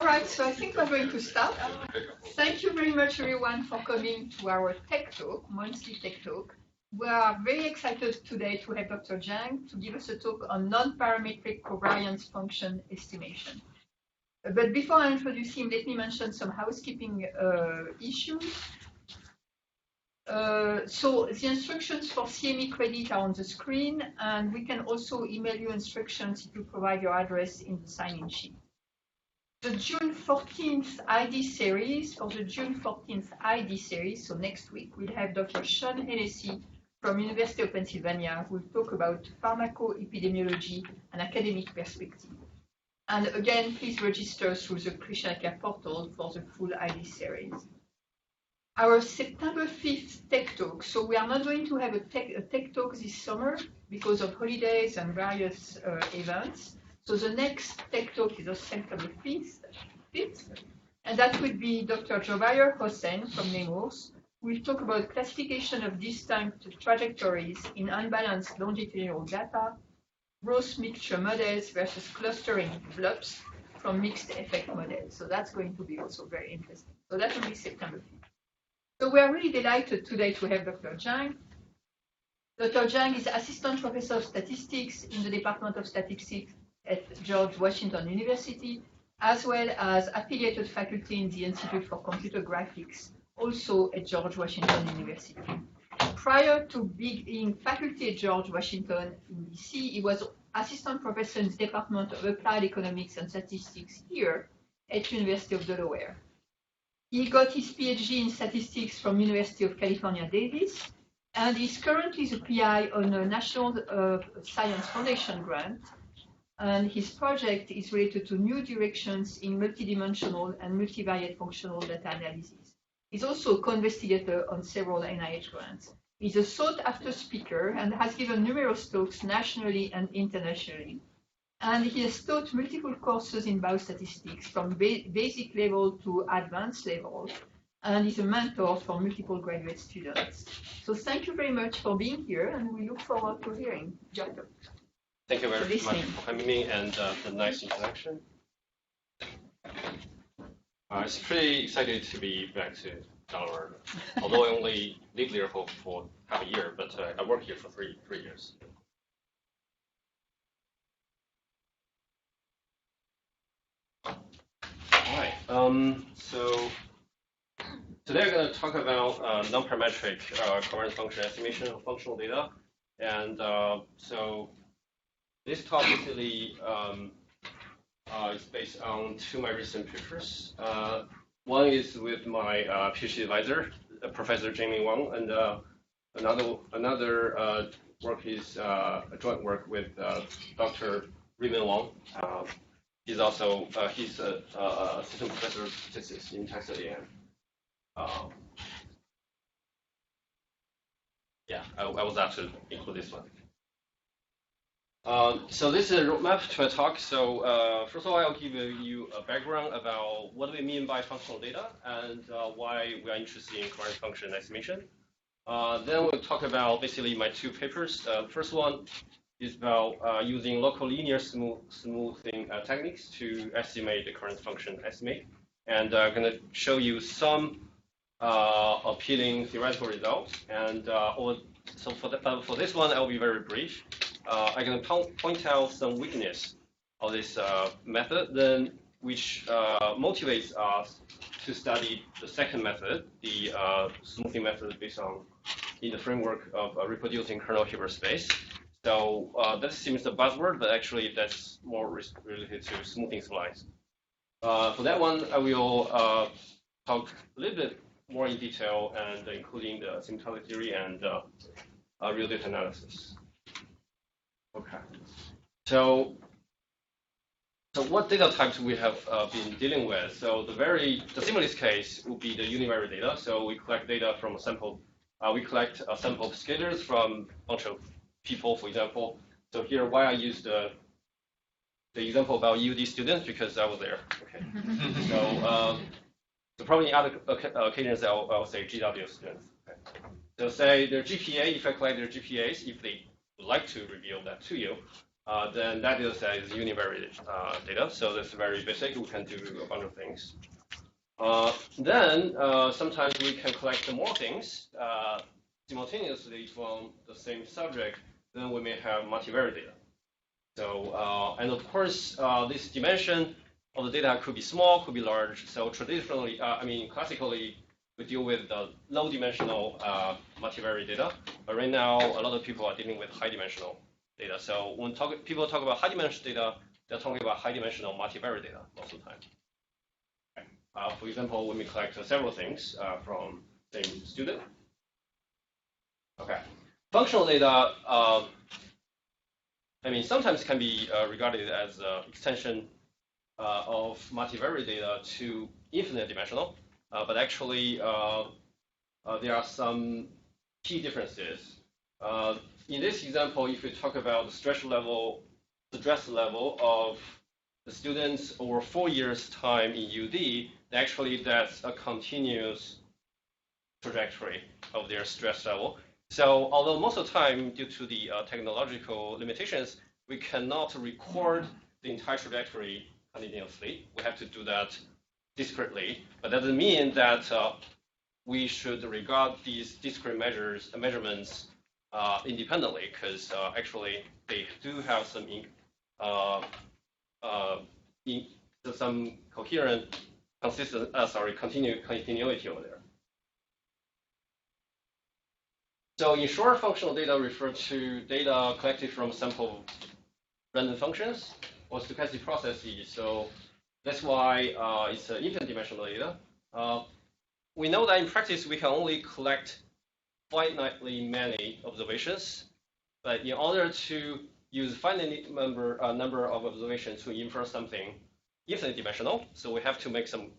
right, so I think we're going to start. Thank you very much, everyone, for coming to our tech talk, monthly tech talk. We are very excited today to have Dr. Zhang to give us a talk on non-parametric covariance function estimation. But before I introduce him, let me mention some housekeeping issues. So the instructions for CME credit are on the screen, and we can also email you instructions if you provide your address in the sign-in sheet. The June 14th ID series, for the June 14th ID series, so next week, we'll have Dr. Sean Hennessy from University of Pennsylvania, who will talk about pharmacoepidemiology and academic perspective. And again, please register through the Krishnaka portal for the full ID series. Our September 5th Tech Talk. So we are not going to have a tech Talk this summer because of holidays and various events. So the next Tech Talk is on September 5th, and that would be Dr. Jobayer Hossein from Nemours, who will talk about classification of distinct trajectories in unbalanced longitudinal data, gross mixture models versus clustering blobs from mixed effect models. So that's going to be also very interesting. So that will be September 5th. So we are really delighted today to have Dr. Zhang. Dr. Zhang is Assistant Professor of Statistics in the Department of Statistics at George Washington University, as well as affiliated faculty in the Institute for Computer Graphics, also at George Washington University. Prior to being faculty at George Washington in DC, he was Assistant Professor in the Department of Applied Economics and Statistics here at University of Delaware. He got his PhD in statistics from University of California, Davis, and is currently the PI on a National Science Foundation grant. And his project is related to new directions in multidimensional and multivariate functional data analysis. He's also a co-investigator on several NIH grants. He's a sought-after speaker and has given numerous talks nationally and internationally. And he has taught multiple courses in biostatistics from basic level to advanced level, and is a mentor for multiple graduate students. So thank you very much for being here, and we look forward to hearing your talk. Thank you very much for having me and the nice introduction. It's pretty excited to be back to Delaware, although I only lived there for half a year, but I worked here for three years. All right. So today I'm going to talk about non-parametric covariance function estimation of functional data, and so this talk basically is based on two of my recent papers. One is with my PhD advisor, Professor Jamie Wang, and another work is a joint work with Dr. Raymond Wang. He's also he's a assistant professor of statistics in Texas A&M. Yeah, I was asked to include this one. So this is a roadmap to a talk. So first of all, I'll give you a background about what we mean by functional data and why we are interested in covariance function estimation. Then we'll talk about basically my two papers. The first one is about using local linear smoothing techniques to estimate the covariance function estimate. And I'm going to show you some appealing theoretical results. And so for this one, I'll be very brief. I'm going to point out some weakness of this method, then which motivates us to study the second method, the smoothing method based on in the framework of reproducing kernel Hilbert space. So that seems a buzzword, but actually that's more related to smoothing splines. For that one, I will talk a little bit more in detail, and including the symptomatic theory and real data analysis. Okay. So what data types we have been dealing with? So the simplest case would be the univariate data. So we collect data from a sample. We collect a sample of scalars from a bunch of people, for example. So here, why I used the example about UD students, because I was there. Okay. So probably in other occasions, I'll say GW students. Okay. So say their GPA, if I collect their GPAs, if they would like to reveal that to you, then that data set is univariate data. So that's very basic. We can do a bunch of things. Then sometimes we can collect more things simultaneously from the same subject. Then we may have multivariate data. So and of course this dimension of the data could be small, could be large. So traditionally, classically, we deal with the low-dimensional multivariate data. But right now, a lot of people are dealing with high-dimensional data. So when people talk about high-dimensional data, they're talking about high-dimensional multivariate data most of the time. Okay. For example, when we collect several things from the same student. Okay. Functional data, sometimes can be regarded as an extension of multivariate data to infinite dimensional. But actually, there are some key differences. In this example, if we talk about the stress level of the students over 4 years' time in UD, actually that's a continuous trajectory of their stress level. So although most of the time, due to the technological limitations, we cannot record the entire trajectory continuously. We have to do that discretely, but that doesn't mean that we should regard these discrete measurements independently, because actually they do have some coherent, continuity over there. So in short, functional data refer to data collected from sample random functions or stochastic processes. So that's why it's infinite dimensional data. We know that in practice we can only collect finitely many observations, but in order to use finite number of observations to infer something infinite dimensional, so we have to make some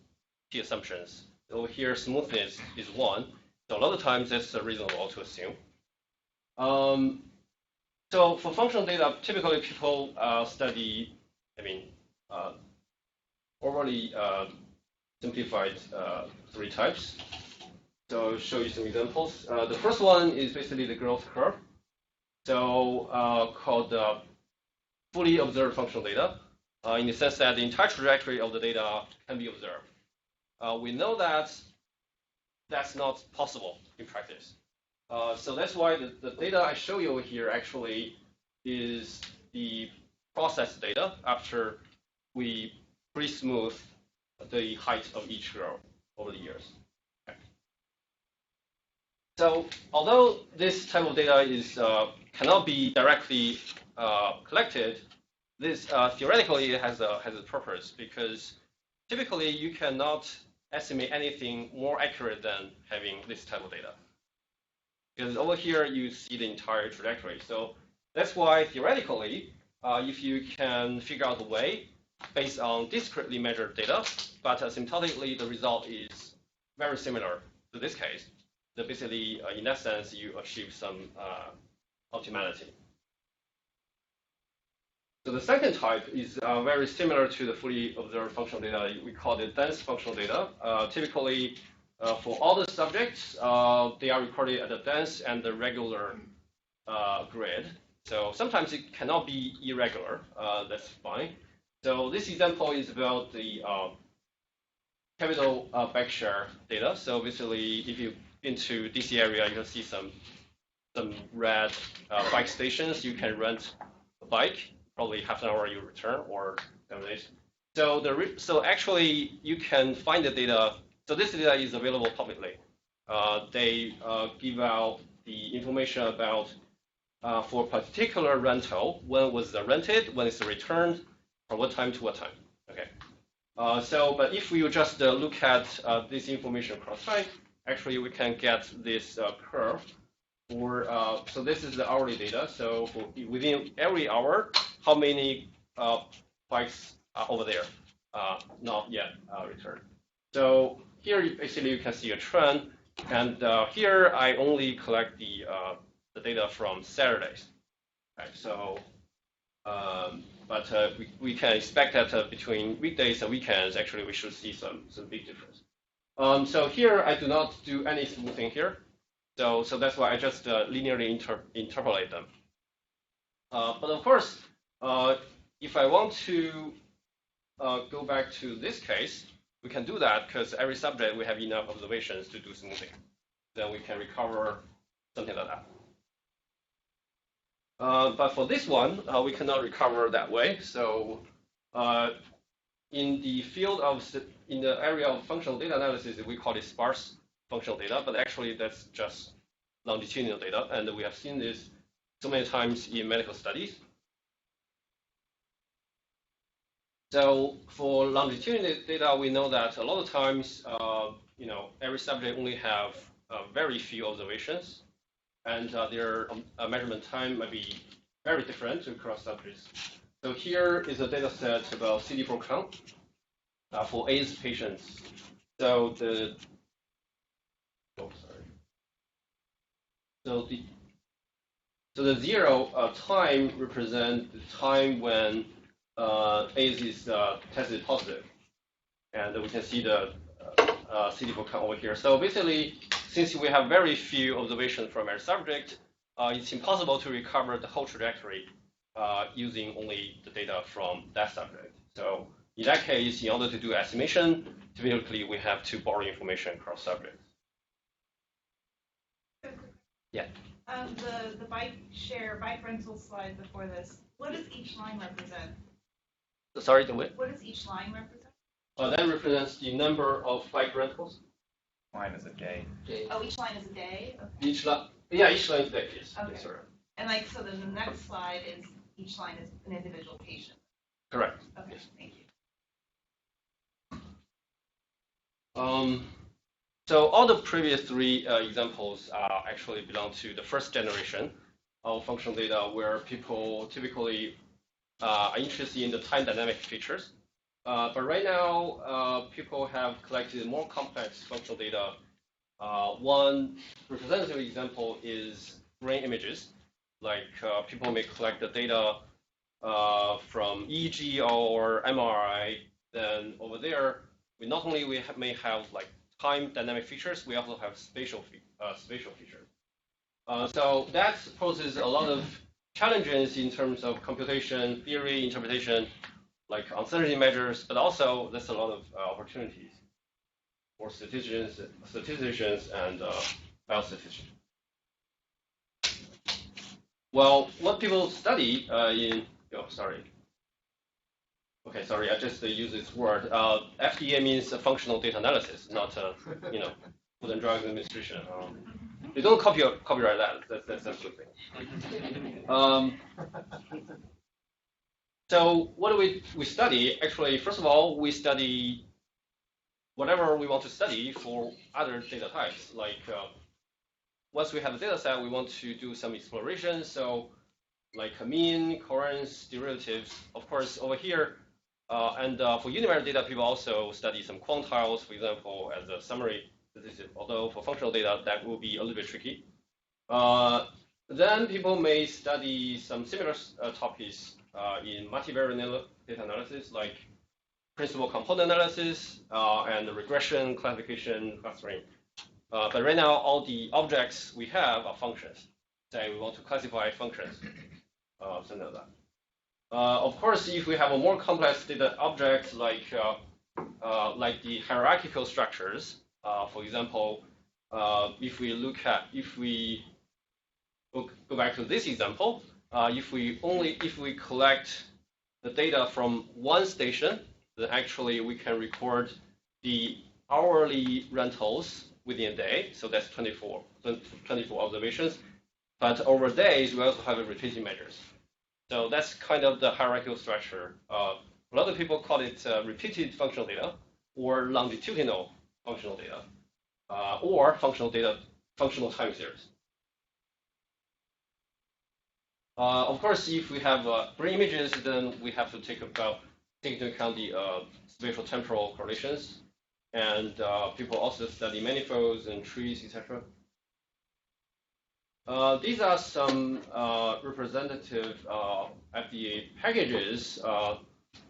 key assumptions. Over here, smoothness is 1. So a lot of times that's reasonable to assume. So for functional data, typically people study, overly simplified 3 types. So I'll show you some examples. The first one is basically the growth curve. So called fully observed functional data, in the sense that the entire trajectory of the data can be observed. We know that that's not possible in practice. So that's why the data I show you over here actually is the processed data after we pre-smooth the height of each curve over the years. Okay. So although this type of data is cannot be directly collected, this theoretically has a purpose, because typically you cannot estimate anything more accurate than having this type of data. Because over here you see the entire trajectory. So that's why theoretically, if you can figure out a way based on discretely measured data, but asymptotically the result is very similar to this case, then basically in that sense you achieve some optimality. So the second type is very similar to the fully observed functional data. We call it dense functional data. Typically, for all the subjects, they are recorded at the dense and the regular grid. So sometimes it cannot be irregular. That's fine. So this example is about the capital bike share data. So basically, if you've been to DC area, you can see some red bike stations. You can rent a bike. Probably half an hour you return, or 7 days. So actually you can find the data. So this data is available publicly. They give out the information about for a particular rental, when was it rented, when it's returned, from what time to what time. Okay. But if we just look at this information across time, actually we can get this curve. So this is the hourly data. So for within every hour, how many bikes are over there, not yet returned. So here basically you can see a trend, and here I only collect the data from Saturdays. Right. So, but we can expect that between weekdays and weekends, actually we should see some big difference. So here I do not do any smoothing here. So that's why I just linearly interpolate them. But of course, If I want to go back to this case, we can do that because every subject we have enough observations to do smoothing. Then we can recover something like that. But for this one, we cannot recover that way. So in the field of, in the area of functional data analysis, we call it sparse functional data, but actually that's just longitudinal data. And we have seen this so many times in medical studies. So for longitudinal data, we know that a lot of times, every subject only have very few observations, and their measurement time might be very different across subjects. So here is a data set about CD4 count for AIDS patients. So the the zero time represents the time when AIDS is tested positive, and we can see the CD4 count over here. So basically, since we have very few observations from our subject, it's impossible to recover the whole trajectory using only the data from that subject. So in that case, in order to do estimation, typically we have to borrow information across subjects. Yeah. The bike rental slide before this, what does each line represent? Sorry, the what? What does each line represent? That represents the number of bike rentals. Line is a day. Oh, each line is a day? Okay. Each line is a day, yes. Okay. Yes, sir. And so then the next slide is each line is an individual patient. Correct. Okay, yes. Thank you. So all the previous three examples actually belong to the first generation of functional data, where people typically are interested in the time dynamic features. But right now, people have collected more complex functional data. One representative example is brain images. Like people may collect the data from EEG or MRI. Then over there, not only may have like time dynamic features, we also have spatial features. So that poses a lot of challenges in terms of computation, theory, interpretation, like uncertainty measures, but also there's a lot of opportunities for statisticians and biostatisticians. Well, what people study I just use this word. FDA means functional data analysis, not Food and Drug Administration. They don't copyright that. That's a good thing. So what do we study? Actually, first of all, we study whatever we want to study for other data types. Like once we have a data set, we want to do some exploration. So like mean, covariance, derivatives. Of course, over here, and for univariate data, people also study some quantiles, for example, as a summary statistic. Although for functional data, that will be a little bit tricky. Then people may study some similar topics in multivariate data analysis, like principal component analysis and regression, classification, clustering. But right now, all the objects we have are functions. Say we want to classify functions, something like that. Of course, if we have a more complex data object, like the hierarchical structures, for example, if we go back to this example, if we collect the data from one station, then actually we can record the hourly rentals within a day. So that's 24 observations. But over days, we also have repeating measures. So that's kind of the hierarchical structure. A lot of people call it repeated functional data, or longitudinal functional data, or functional time series. Of course, if we have brain images, then we have to take into account the spatial temporal correlations, and people also study manifolds and trees, etc. These are some representative FDA packages.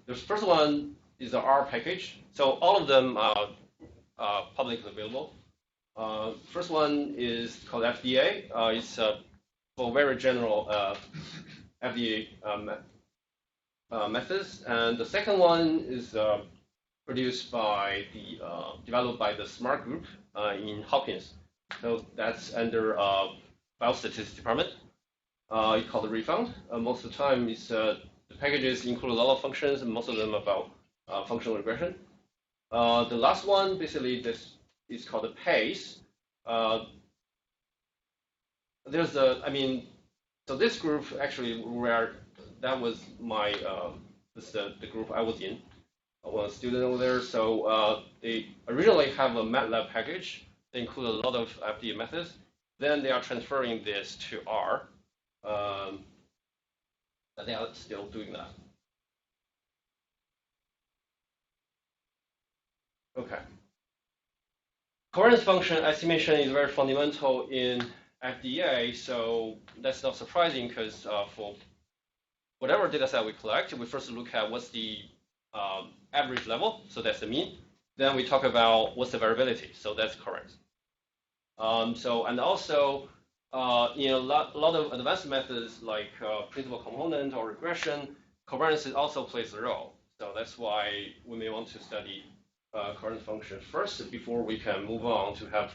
The first one is the R package. So all of them are publicly available. First one is called FDA. It's for very general FDA methods, and the second one is produced by developed by the SMART group in Hopkins. So that's under biostatistics department. It's called the refund. Most of the time, the packages include a lot of functions, and most of them about functional regression. The last one, basically, this is called the PACE. There's so this group actually that was my the group I was in. I was a student over there. So they originally have a MATLAB package. They include a lot of FDE methods. Then they are transferring this to R. But they are still doing that. Okay. Covariance function estimation is very fundamental in FDA, so that's not surprising because for whatever data set we collect, we first look at what's the average level, so that's the mean. Then we talk about what's the variability, so that's covariance. And also in a lot of advanced methods like principal component or regression, covariance also plays a role. So that's why we may want to study covariance function first before we can move on to have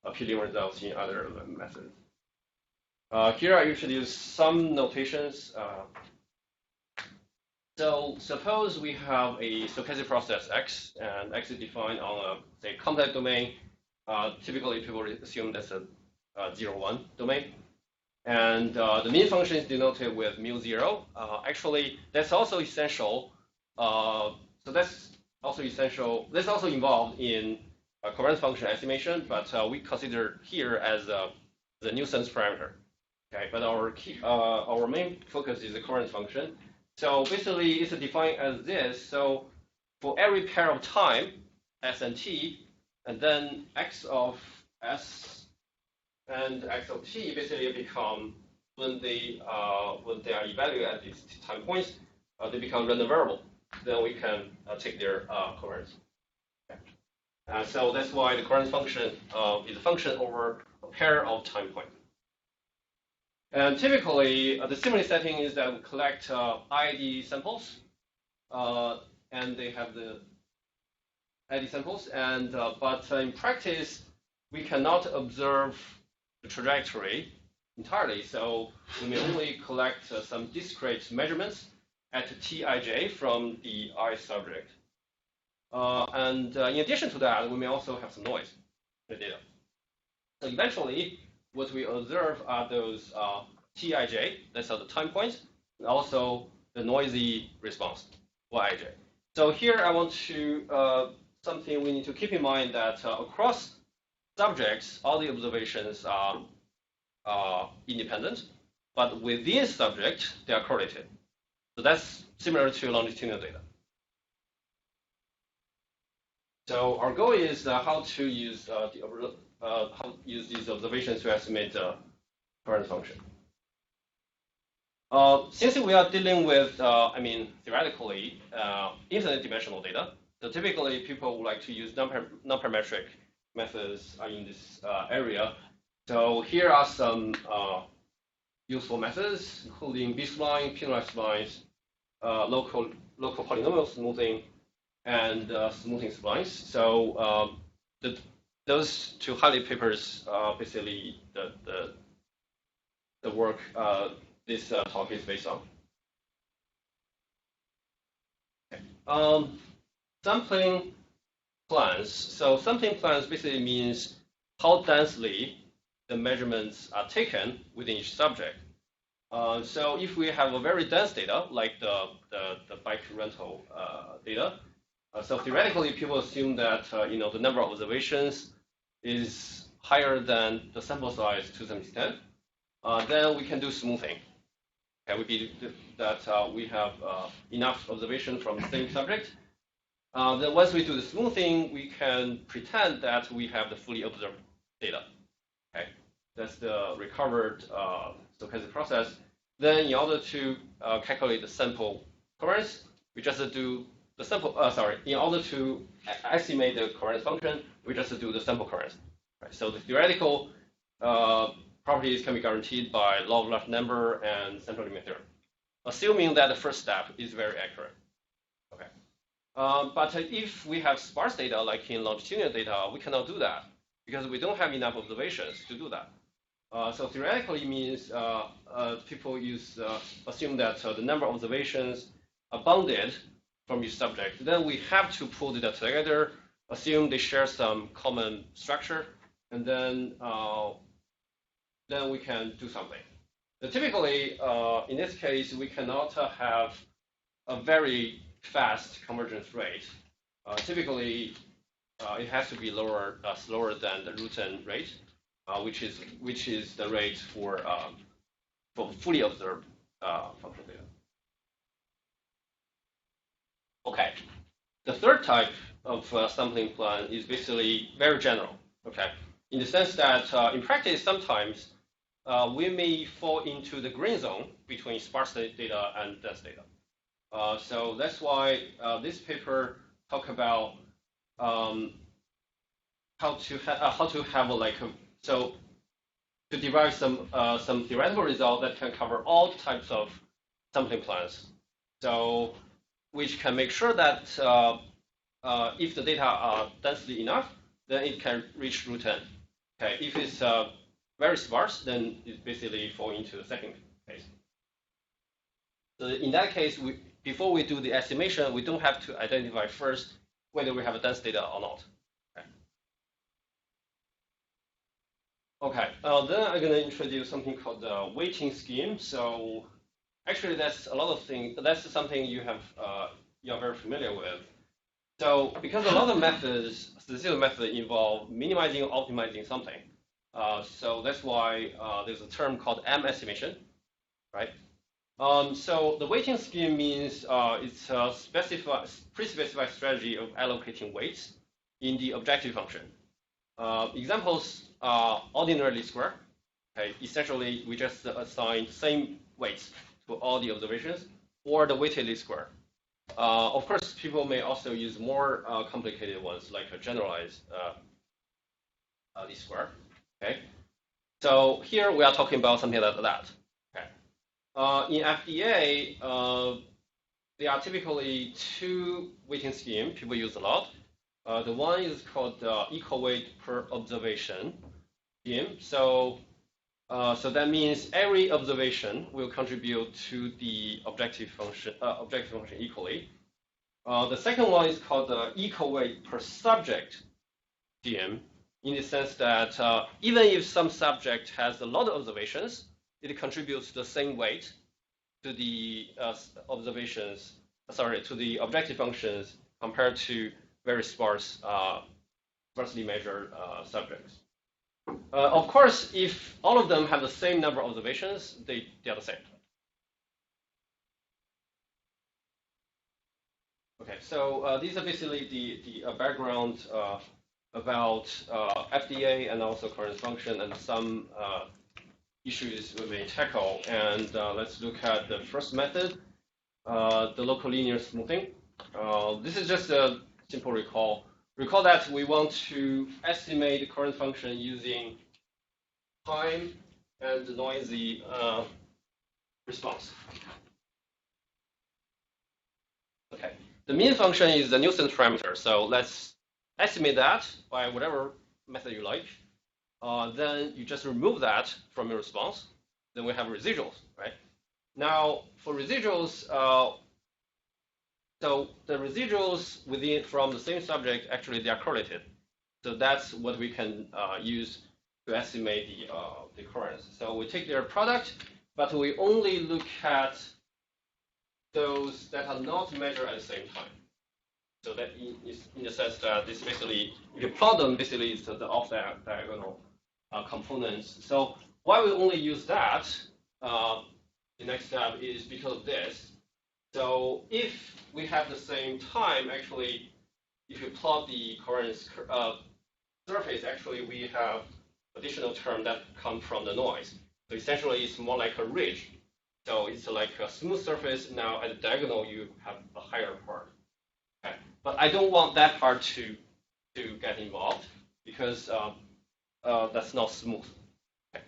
appealing results in other methods. Here I introduce some notations. So suppose we have a stochastic process X, and X is defined on a, say, contact domain. Typically, people assume that's a 0, 1 domain. And the mean function is denoted with mu0. Actually, that's also essential. So that's also essential. That's also involved in covariance function estimation, but we consider here as the nuisance parameter. Okay, but our main focus is the covariance function. So basically, it's defined as this. So for every pair of time, S and T, and then X of S and X of T basically become, when they are evaluated at these time points, they become random variable. Then we can take their covariance. Okay. So that's why the covariance function is a function over a pair of time points. And typically, the simile setting is that we collect ID samples, and they have the ID samples. And but in practice, we cannot observe the trajectory entirely. So we may only collect some discrete measurements at Tij from the I subject. And in addition to that, we may also have some noise in the data. So eventually, what we observe are those Tij, that's the time points, and also the noisy response, Yij. So here I want to, something we need to keep in mind that across subjects, all the observations are independent, but within subject, they are correlated. So that's similar to longitudinal data. So our goal is how to use these observations to estimate the covariance function. Since we are dealing with, theoretically, infinite dimensional data, so typically people would like to use nonparametric methods in this area. So here are some useful methods, including B-spline, penalized splines, local polynomial smoothing, and smoothing splines. So those two highlight papers basically the work this talk is based on. Okay. Sampling plans. So sampling plans basically means how densely the measurements are taken within each subject. So if we have a very dense data, like the bike rental data, so theoretically people assume that the number of observations is higher than the sample size to some extent. Then we can do smoothing. Okay, we believe that we have enough observation from the same subject. Then once we do the smoothing, we can pretend that we have the fully observed data. Okay, that's the recovered stochastic process. Then in order to calculate the sample covariance, we just do the sample. In order to estimate the covariance function, we just do the sample covariance. Right. So the theoretical properties can be guaranteed by law of large number and sample limit theorem. assuming that the first step is very accurate. Okay. But if we have sparse data, like in longitudinal data, we cannot do that because we don't have enough observations to do that. So theoretically means people assume that the number of observations are bounded from each subject. Then we have to pull data together, assume they share some common structure, and then we can do something. But typically, in this case, we cannot have a very fast convergence rate. Typically, it has to be slower than the root n rate, which is the rate for fully observed functional data. Okay, the third type of sampling plan is basically very general. Okay, in the sense that in practice sometimes we may fall into the green zone between sparse data and dense data. So that's why this paper talk about how to have to derive some theoretical result that can cover all types of sampling plans. So which can make sure that if the data are densely enough, then it can reach root n. Okay, if it's very sparse, then it basically fall into the second case. So in that case, before we do the estimation, we don't have to identify first whether we have a dense data or not. Okay, then I'm going to introduce something called the weighting scheme. So actually, that's a lot of things. That's something you're very familiar with. So because a lot of methods, statistical methods, involve minimizing or optimizing something. So that's why there's a term called M estimation, right? So the weighting scheme means it's a pre-specified strategy of allocating weights in the objective function. Examples are ordinary square. Okay, essentially we just assign same weights to all the observations, or the weighted least square. Of course, people may also use more complicated ones, like a generalized least square. Okay, so here we are talking about something like that. Okay, in FDA, there are typically two weighting schemes people use a lot. The one is called equal weight per observation scheme. So that means every observation will contribute to the objective function equally. The second one is called the equal weight per subject scheme, in the sense that even if some subject has a lot of observations, it contributes the same weight to the to the objective functions compared to very sparsely measured subjects. Of course, if all of them have the same number of observations, they are the same. Okay, so these are basically the background about FDA and also covariance function and some issues we may tackle. And let's look at the first method, the local linear smoothing. This is just a simple recall. Recall that we want to estimate the covariance function using time and noisy response. Okay, the mean function is the nuisance parameter. So let's estimate that by whatever method you like. Then you just remove that from your response. Then we have residuals, right? Now for residuals, so the residuals from the same subject, actually they are correlated. So that's what we can use to estimate the covariance. So we take their product, but we only look at those that are not measured at the same time. So that is in the sense that this basically, if you plot them, basically it's the off diagonal components. So why we only use that, the next step is because of this. So if we have the same time, actually, if you plot the covariance surface, actually we have additional term that come from the noise. So essentially it's more like a ridge. So it's like a smooth surface. Now at the diagonal you have a higher part. Okay. But I don't want that part to get involved because that's not smooth. Okay.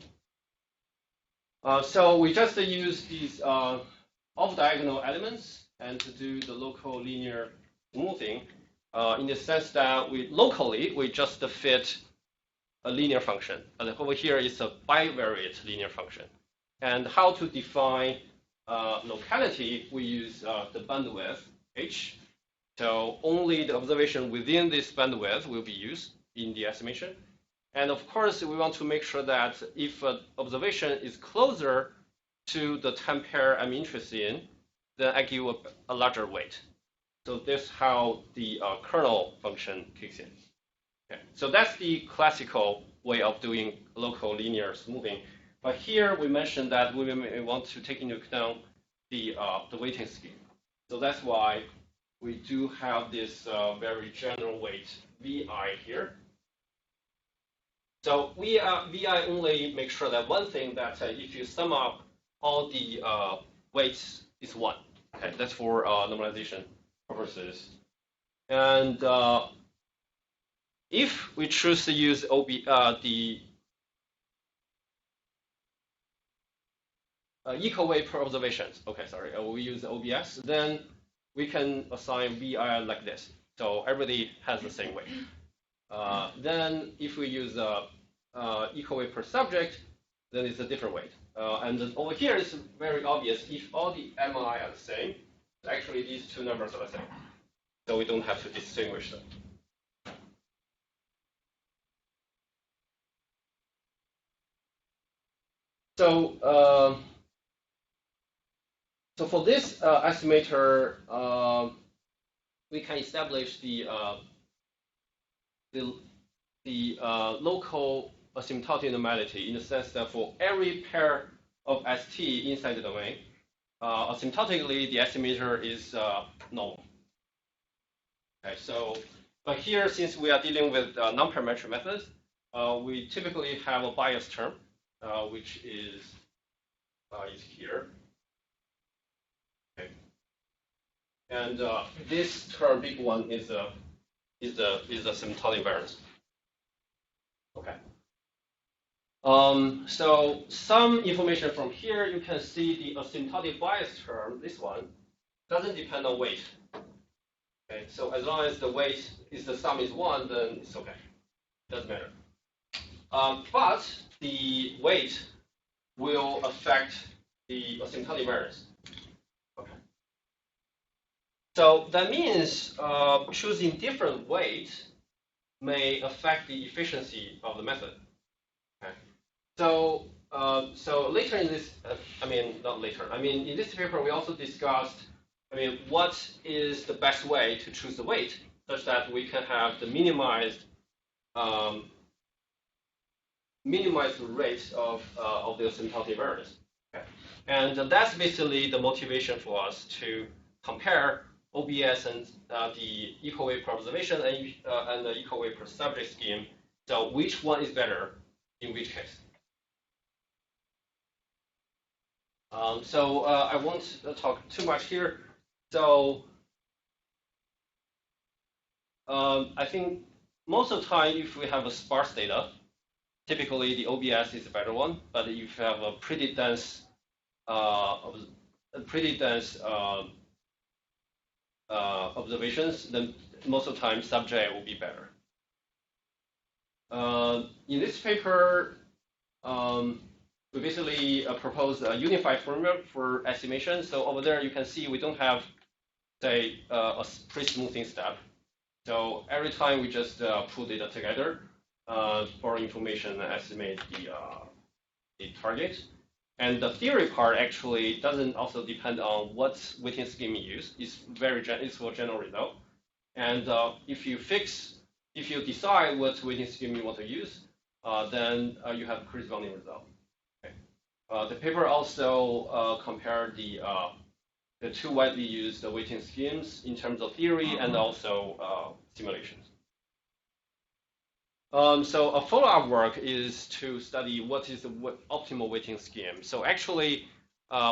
So we just use these off-diagonal elements and to do the local linear smoothing in the sense that we just fit a linear function. And over here is a bivariate linear function. And how to define locality, we use the bandwidth h. So only the observation within this bandwidth will be used in the estimation. And of course, we want to make sure that if an observation is closer to the time pair I'm interested in, then I give a larger weight. So this is how the kernel function kicks in. Okay. So that's the classical way of doing local linear smoothing. But here we mentioned that we may want to take into account the weighting scheme. So that's why we do have this very general weight VI here. So VI only makes sure that one thing that if you sum up all the weights is 1. Okay, that's for normalization purposes. And if we choose to use the equal weight per observations, okay, sorry, we use OBS, then we can assign VI like this. So everybody has the same weight. Then if we use equal weight per subject, then it's a different weight. And then over here, it's very obvious. If all the MI are the same, actually these two numbers are the same. So we don't have to distinguish them. So, so for this estimator, we can establish the local asymptotic normality in the sense that for every pair of ST inside the domain, asymptotically the estimator is normal. Okay, so but here, since we are dealing with nonparametric methods, we typically have a bias term, which is here. Okay, and this term, big one, is the asymptotic variance. Okay. So some information from here, you can see the asymptotic bias term, this one, doesn't depend on weight. Okay, so as long as the weight is the sum is 1, then it's okay. Doesn't matter. But the weight will affect the asymptotic variance. Okay. So that means choosing different weight may affect the efficiency of the method. Okay. So so later in this, not later. In this paper we also discussed, what is the best way to choose the weight such that we can have the minimized rate of the asymptotic variance. Okay. And that's basically the motivation for us to compare OBS and the equal weight per observation and the equal weight per subject scheme. So which one is better in which case? So I won't talk too much here. So I think most of the time, if we have a sparse data, typically the OBS is a better one. But if you have a pretty dense observations, then most of the time subject will be better. In this paper, we basically propose a unified formula for estimation. So over there, you can see we don't have, say, a pre-smoothing step. So every time we just pull data together for information and estimate the target. And the theory part actually doesn't also depend on what weighting scheme you use. It's for general result. And if you decide what weighting scheme you want to use, then you have a corresponding result. Okay. The paper also compared the two widely used weighting schemes in terms of theory and also simulations. So a follow-up work is to study what is the optimal weighting scheme. So actually,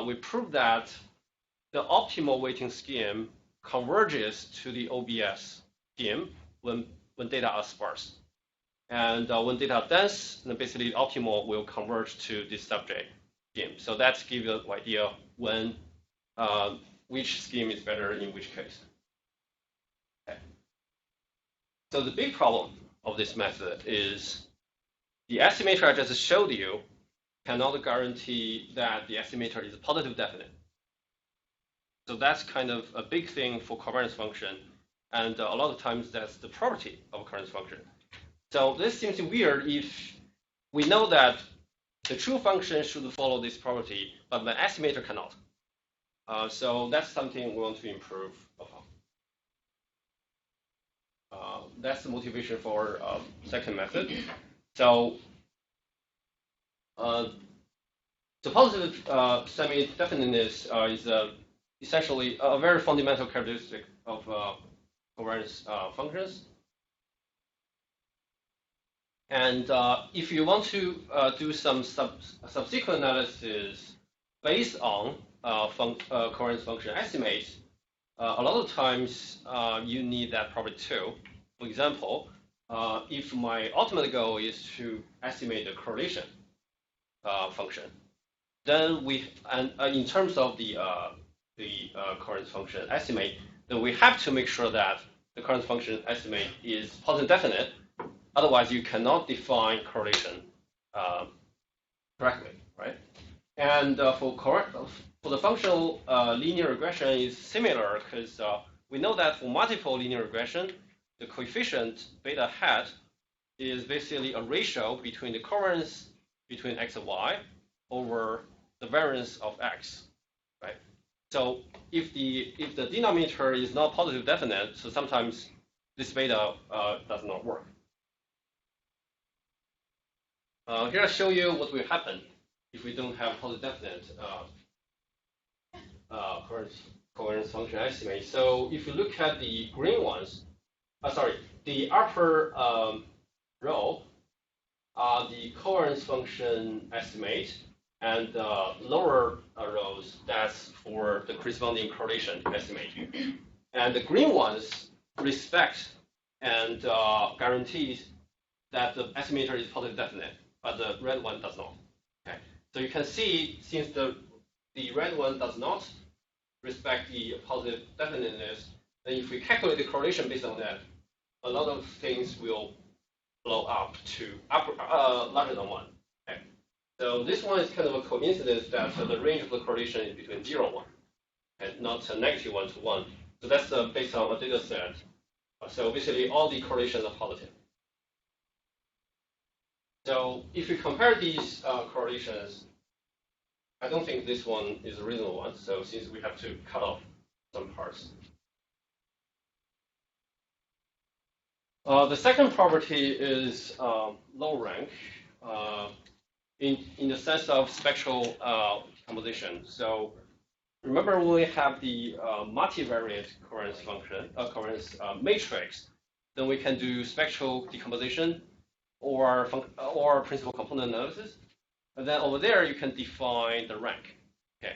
we proved that the optimal weighting scheme converges to the OBS scheme when data are sparse. And when data are dense, then basically optimal will converge to this subject scheme. So that gives you an idea when which scheme is better in which case. Okay. So the big problem of this method is the estimator I just showed you cannot guarantee that the estimator is positive definite. So that's kind of a big thing for covariance function. And a lot of times that's the property of a covariance function. So this seems weird if we know that the true function should follow this property, but the estimator cannot. So that's something we want to improve upon. That's the motivation for second method. So the positive semi-definiteness is essentially a very fundamental characteristic of covariance functions. And if you want to do some subsequent analysis based on covariance function estimates, a lot of times you need that property too. For example, if my ultimate goal is to estimate the correlation function, then in terms of the covariance function estimate, then we have to make sure that the covariance function estimate is positive definite. Otherwise, you cannot define correlation correctly, right? And for the functional linear regression is similar because we know that for multiple linear regression, the coefficient beta hat is basically a ratio between the covariance between x and y over the variance of x, right? So if the denominator is not positive definite, so sometimes this beta does not work. Here I show you what will happen if we don't have positive definite covariance function estimate. So if you look at the green ones, the upper row are the covariance function estimate, and lower rows, that's for the corresponding correlation estimate. And the green ones respect and guarantees that the estimator is positive definite, but the red one does not. Okay, so you can see since the red one does not respect the positive definiteness, then if we calculate the correlation based on that, a lot of things will blow up to larger than 1. Okay, so this one is kind of a coincidence that the range of the correlation is between 0 and 1, and not a negative 1 to 1. So that's based on a data set. So basically, all the correlations are positive. So if you compare these correlations, I don't think this one is a reasonable one. So since we have to cut off some parts. The second property is low rank in the sense of spectral decomposition. So remember when we have the multivariate covariance function, covariance matrix, then we can do spectral decomposition or principal component analysis. And then over there, you can define the rank. Okay.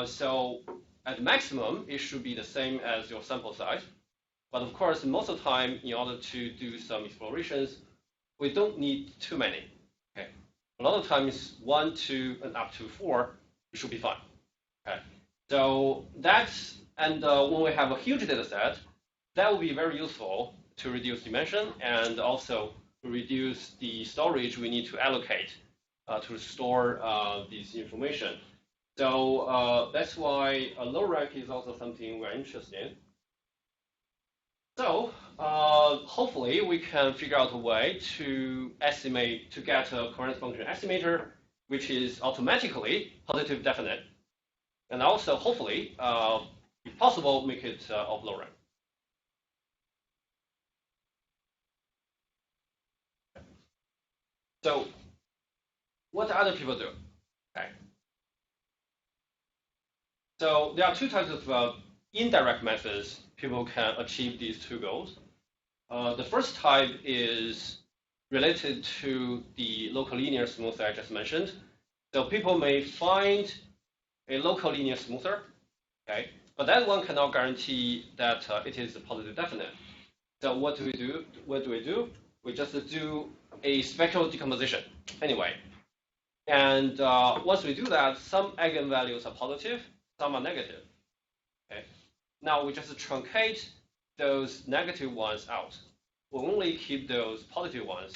So at maximum, it should be the same as your sample size. But of course, most of the time, in order to do some explorations, we don't need too many. Okay. A lot of times, 1, 2, and up to 4, it should be fine. Okay. So that's, and when we have a huge data set, that will be very useful to reduce dimension and also to reduce the storage we need to allocate to store this information. So that's why a low rank is also something we're interested in. So hopefully we can figure out a way to estimate, to get a covariance function estimator, which is automatically positive definite, and also hopefully, if possible, make it of low rank. So what do other people do? Okay. So there are two types of indirect methods people can achieve these two goals. The first type is related to the local linear smoother I just mentioned. So people may find a local linear smoother, okay, but that one cannot guarantee that it is positive definite. So what do we do? We just do a spectral decomposition anyway. And once we do that, some eigenvalues are positive, some are negative. Okay. Now we just truncate those negative ones out. We only keep those positive ones,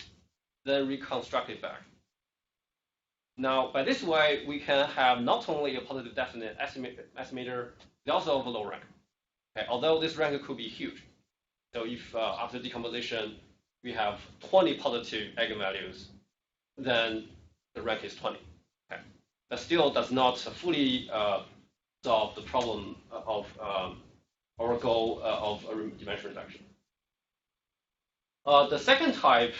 then reconstruct it back. Now, by this way, we can have not only a positive definite estimator, but also of a low rank. Okay. Although this rank could be huge. So if after decomposition we have 20 positive eigenvalues, then the rank is 20. Okay. That still does not fully solve the problem of our goal of a dimension reduction. The second type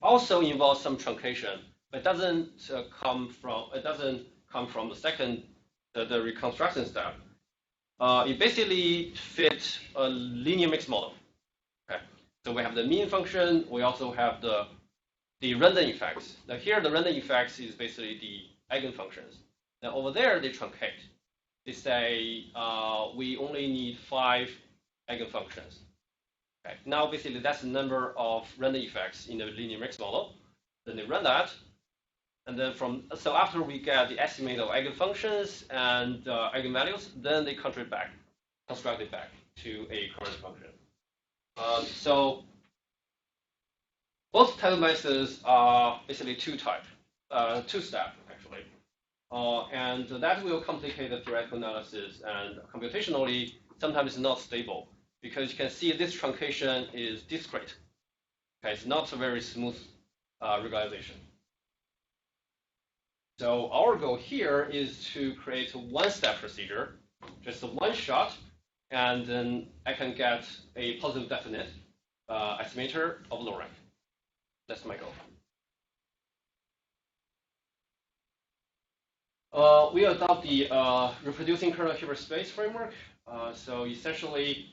also involves some truncation, but doesn't come from the second the reconstruction step. It basically fits a linear mixed model. Okay. So we have the mean function. We also have the random effects. Now here the random effects is basically the eigenfunctions. Now over there they truncate. They say we only need 5 eigenfunctions. Okay. Now basically that's the number of random effects in the linear mixed model. Then they run that, and then so after we get the estimate of eigenfunctions and eigenvalues, then they construct it back to a current function. So both type of methods are basically two-step actually, and that will complicate the theoretical analysis, and computationally sometimes it's not stable because you can see this truncation is discrete. Okay, it's not a very smooth regularization. So our goal here is to create a one-step procedure, just a one shot, and then I can get a positive definite estimator of low rank. That's my goal. We adopt the reproducing kernel Hilbert space framework. So essentially,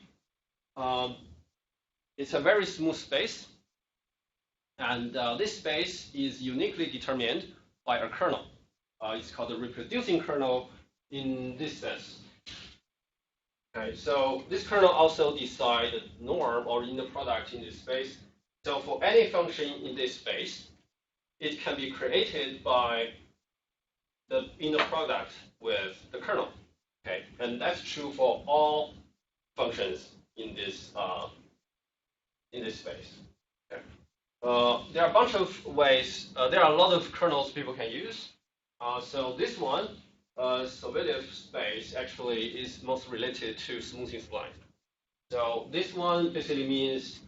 it's a very smooth space, and this space is uniquely determined by a kernel. It's called the reproducing kernel in this sense. Okay, so this kernel also decides the norm or inner product in this space. So for any function in this space, it can be created by the inner product with the kernel. Okay, and that's true for all functions in this space. Okay. There are a bunch of ways. There are a lot of kernels people can use. So this one, Sobolev space, actually is most related to smoothing splines. So this one basically means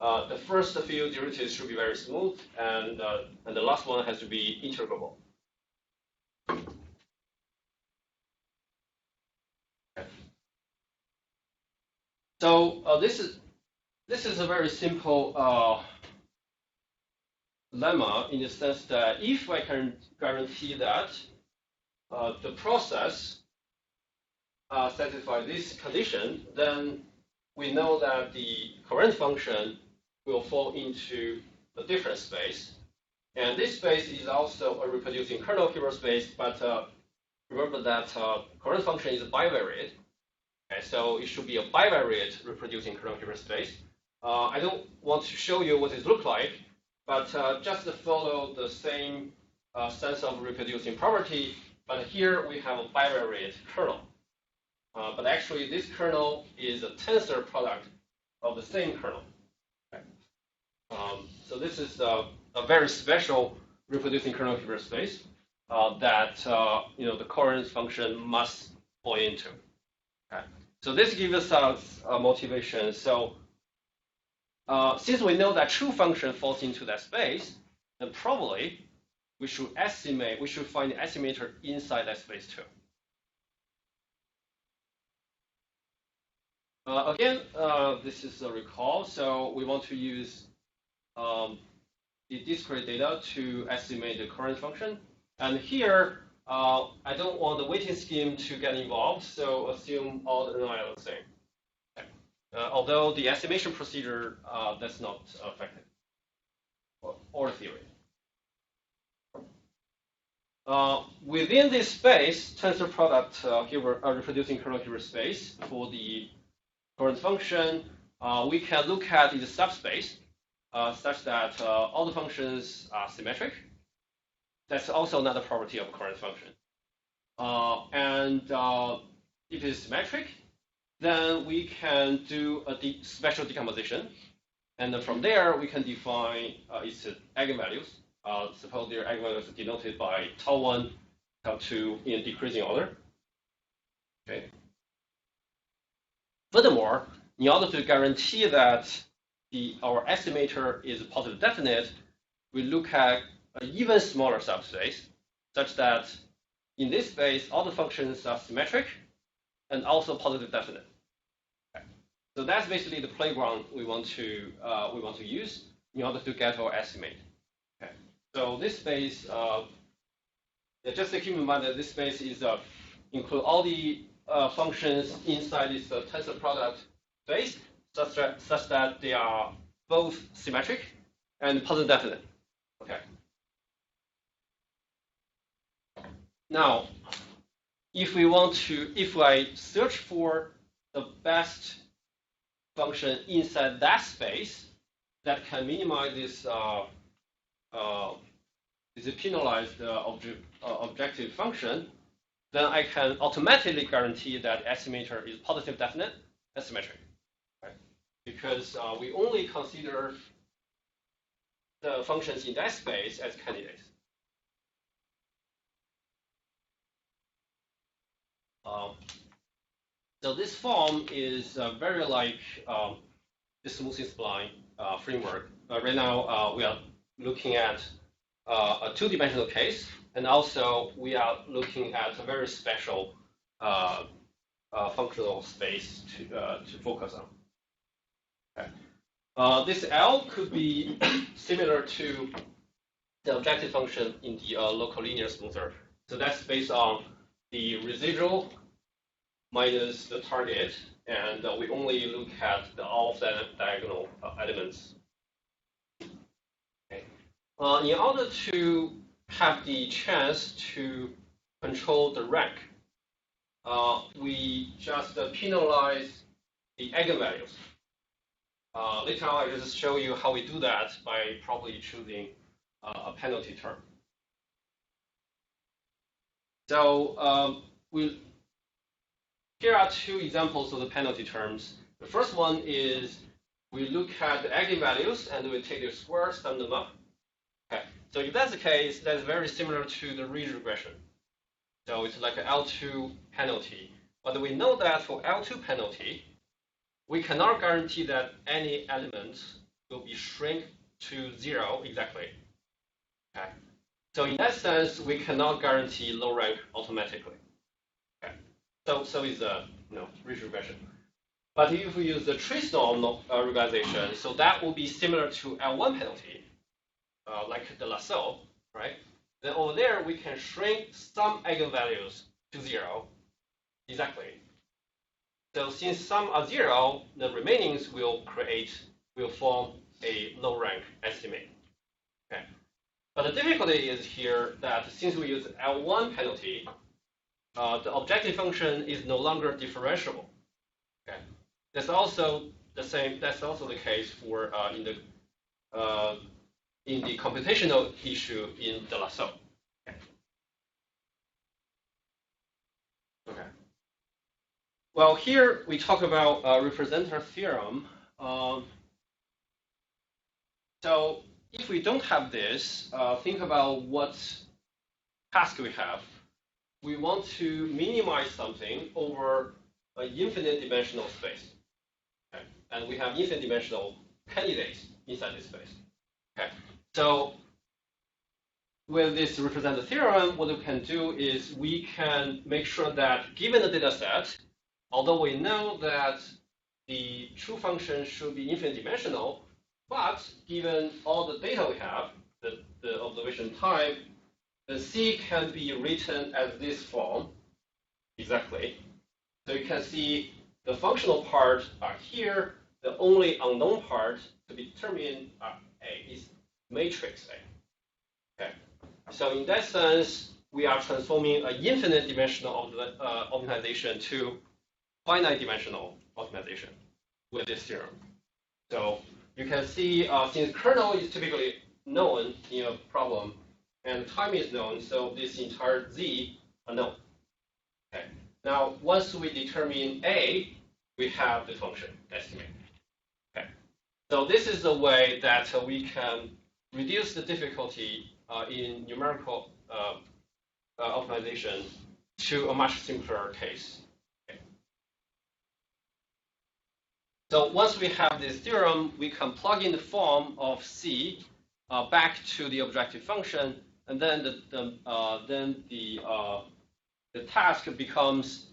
the first few derivatives should be very smooth, and the last one has to be integrable. Okay. So this is a very simple lemma in the sense that if I can guarantee that the process satisfies this condition, then we know that the current function will fall into a different space. And this space is also a reproducing kernel Hilbert space, but remember that current function is bivariate. Okay, so it should be a bivariate reproducing kernel Hilbert space. I don't want to show you what it looks like, but just to follow the same sense of reproducing property, but here we have a bivariate kernel. But actually, this kernel is a tensor product of the same kernel. Okay. So this is a very special reproducing kernel Hilbert space that the current function must fall into. Okay. So this gives us a motivation. So since we know that true function falls into that space, then probably we should find the estimator inside that space too. Again, this is a recall. So we want to use the discrete data to estimate the current function. And here, I don't want the weighting scheme to get involved, so assume all the NI are the same. Okay. Although the estimation procedure, that's not affected, or theory. Within this space, tensor product reproducing kernel Hilbert space for the current function, we can look at the subspace such that all the functions are symmetric. That's also another property of a current function. And if it's symmetric, then we can do a special decomposition. And then from there, we can define its eigenvalues. Suppose their eigenvalues are denoted by tau1, tau2 in decreasing order. Okay. Furthermore, in order to guarantee that our estimator is positive definite, we look at an even smaller subspace, such that in this space, all the functions are symmetric and also positive definite. Okay. So that's basically the playground we want to use in order to get our estimate. Okay. So this space, just keep in mind that this space is include all the functions inside this tensor product space, such that they are both symmetric and positive definite. Okay. Now, if I search for the best function inside that space that can minimize this penalized objective function, then I can automatically guarantee that estimator is positive definite and symmetric, right? Because we only consider the functions in that space as candidates. So this form is very like the smoothing spline framework. Right now, we are looking at a two-dimensional case, and also we are looking at a very special functional space to focus on. Okay. This L could be similar to the objective function in the local linear smoother. So that's based on the residual minus the target, and we only look at the off-diagonal elements. Okay. In order to have the chance to control the rank, we just penalize the eigenvalues. Later on, I'll just show you how we do that by probably choosing a penalty term. So here are two examples of the penalty terms. The first one is we look at the eigenvalues and we take their square, sum them up. Okay. So if that's the case, that's very similar to the ridge regression. So it's like an L2 penalty. But we know that for L2 penalty, we cannot guarantee that any element will be shrink to 0 exactly. Okay. So in that sense, we cannot guarantee low rank automatically. Okay. So it's a ridge regression. But if we use the trace norm regularization, so that will be similar to L1 penalty, like the lasso, right? Then over there, we can shrink some eigenvalues to 0 exactly. So since some are 0, the remainings will form a low rank estimate. Okay. But the difficulty is here that since we use L1 penalty, the objective function is no longer differentiable. Okay. That's also the same. That's also the case for in the computational issue in the lasso. Okay. Okay. Well, here we talk about representer theorem. So if we don't have this, think about what task we have. We want to minimize something over an infinite dimensional space. Okay. And we have infinite dimensional candidates inside this space. Okay. So with this representer theorem, what we can do is we can make sure that given the data set, although we know that the true function should be infinite dimensional, but given all the data we have, the observation time, the C can be written as this form, exactly. So you can see the functional part are here. The only unknown part to be determined is matrix A. Okay. So in that sense, we are transforming an infinite dimensional optimization to finite dimensional optimization with this theorem. So you can see since kernel is typically known in a problem and time is known, so this entire Z are known. Okay. Now, once we determine A, we have the function estimate. Okay. So this is the way that we can reduce the difficulty in numerical optimization to a much simpler case. Okay. So once we have this theorem, we can plug in the form of C back to the objective function, and then the task becomes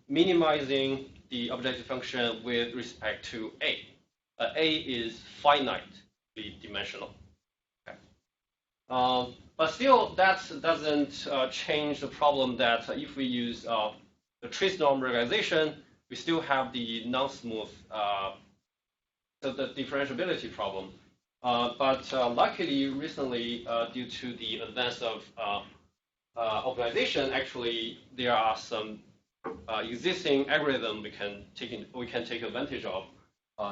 minimizing the objective function with respect to A. A is finitely dimensional. Okay. But still, that doesn't change the problem that if we use the trace norm regularization, we still have the non-smooth, so the differentiability problem. But luckily, recently, due to the advance of optimization, actually, there are some existing algorithm we can take advantage of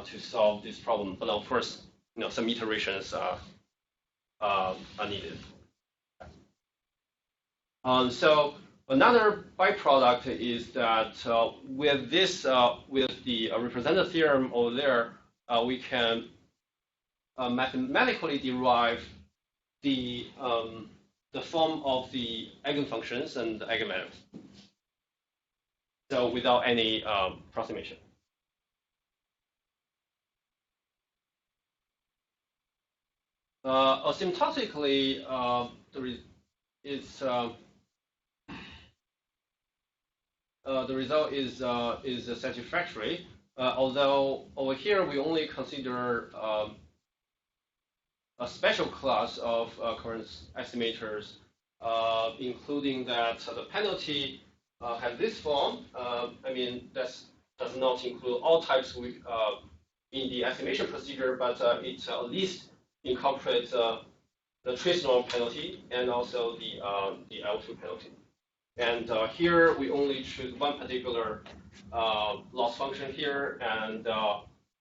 to solve this problem. But of course, some iterations are needed. So another byproduct is that with the representative theorem over there, we can mathematically derive the form of the eigenfunctions and the eigenvalues. So without any approximation. Asymptotically, the result is satisfactory. Although over here we only consider a special class of covariance estimators, including that the penalty has this form. I mean, that does not include all types in the estimation procedure, but it at least incorporates the trace norm penalty and also the L2 penalty. And here we only choose one particular loss function here, and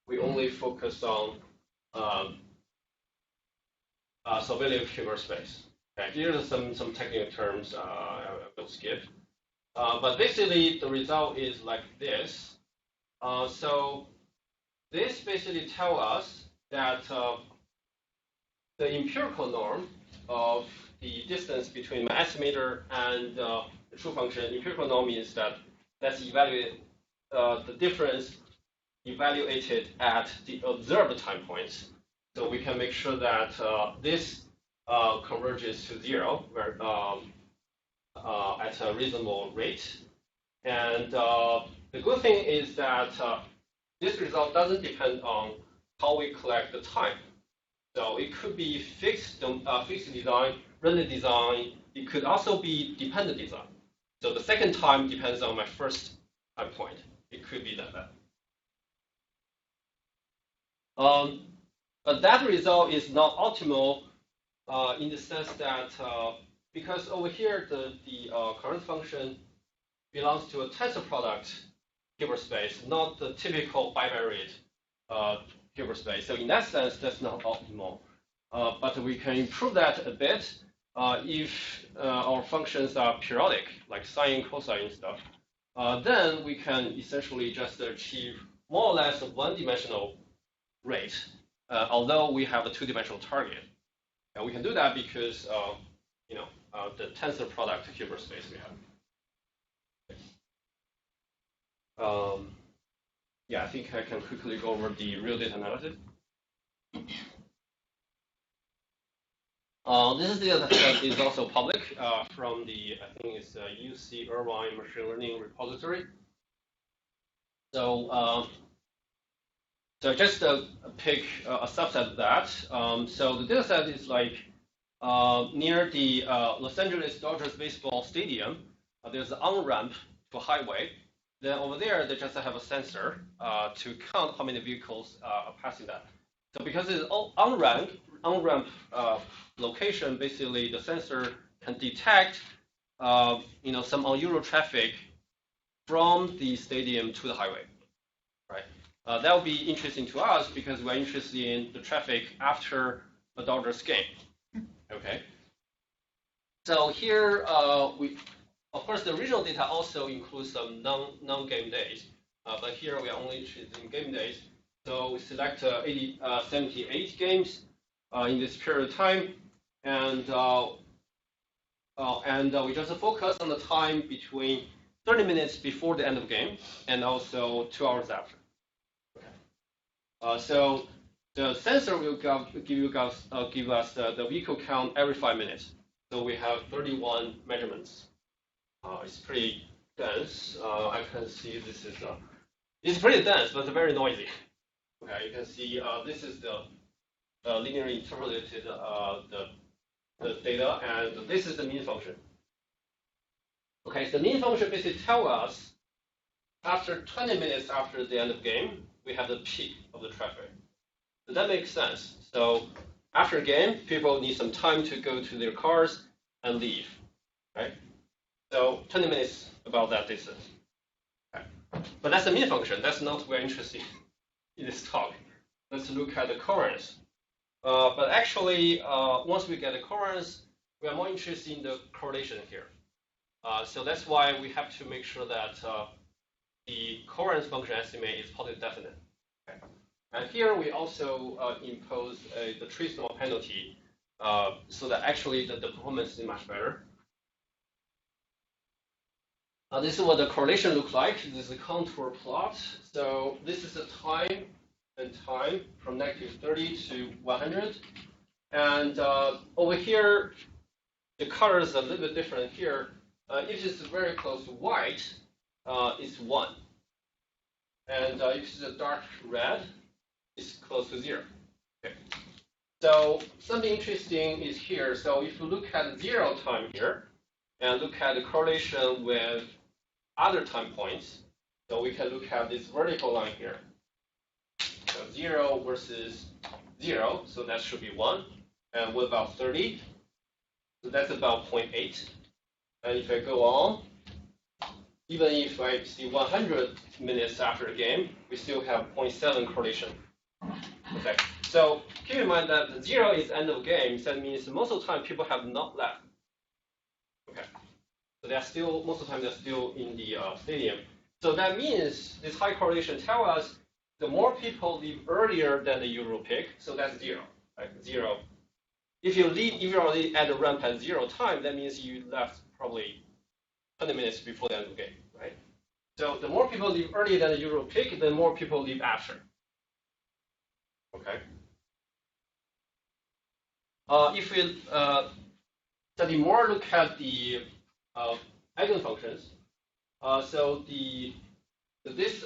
we only focus on Sobolev Hilbert space. Okay, here are some technical terms I will skip. But basically, the result is like this. So this basically tells us that the empirical norm of the distance between my estimator and the true function, empirical norm means that let's evaluate the difference evaluated at the observed time points. So we can make sure that this converges to 0 where, at a reasonable rate. And the good thing is that this result doesn't depend on how we collect the time. So it could be fixed design, random design. It could also be dependent design. So the second time depends on my first time point. It could be like that. But that result is not optimal in the sense that because over here the current function belongs to a tensor product Hilbert space, not the typical bivariate Hilbert space. So in that sense, that's not optimal. But we can improve that a bit if our functions are periodic, like sine, cosine stuff. Then we can essentially just achieve more or less a one-dimensional rate, although we have a two-dimensional target. And we can do that because the tensor product Hilbert space we have. Yeah, I think I can quickly go over the real data analysis. This is data that is also public from the, I think it's UC Irvine Machine Learning Repository. So, just pick a subset of that. So the data set is like near the Los Angeles Dodgers baseball stadium. There's an on-ramp to a highway. Then over there, they just have a sensor to count how many vehicles are passing that. So because it's on-ramp location, basically the sensor can detect some unusual traffic from the stadium to the highway, right? That will be interesting to us because we're interested in the traffic after the Dodgers game. Okay. So here Of course, the regional data also includes some non-game days, but here we are only interested in game days. So we select 78 games in this period of time, and we just focus on the time between 30 minutes before the end of the game and also 2 hours after. Okay. So the sensor will give us the vehicle count every 5 minutes. So we have 31 measurements. It's pretty dense. I can see this is it's pretty dense, but very noisy. Okay, you can see this is the linearly interpolated the data, and this is the mean function. Okay, so the mean function basically tells us after 20 minutes after the end of the game, we have the peak of the traffic. So that makes sense. So after a game, people need some time to go to their cars and leave, right? So 20 minutes about that distance. Okay. But that's the mean function. That's not what we're interested in this talk. Let's look at the covariance. But actually, once we get the covariance, we are more interested in the correlation here. So that's why we have to make sure that the covariance function estimate is positive definite. Okay. And here we also impose the trace-normal penalty so that actually the performance is much better. This is what the correlation looks like. This is a contour plot. So this is the time and time from -30 to 100. And over here, the color is a little bit different here. If it's very close to white, it's 1. And if it's a dark red, it's close to 0. Okay. So something interesting is here. So if you look at 0 time here, and look at the correlation with other time points, so we can look at this vertical line here. So 0 versus 0, so that should be 1. And what about 30? So that's about 0.8. And if I go on, even if I see 100 minutes after a game, we still have 0.7 correlation. Okay, so keep in mind that 0 is end of game. So that means most of the time people have not left. Okay, so they're still, most of the time they're still in the stadium. So that means this high correlation tells us the more people leave earlier than the usual peak, so that's 0, right? 0. If you're already at the ramp at 0 time, that means you left probably 20 minutes before the end of the game, right? So the more people leave earlier than the usual peak, the more people leave after. Okay. If we study more, look at the eigenfunctions. So this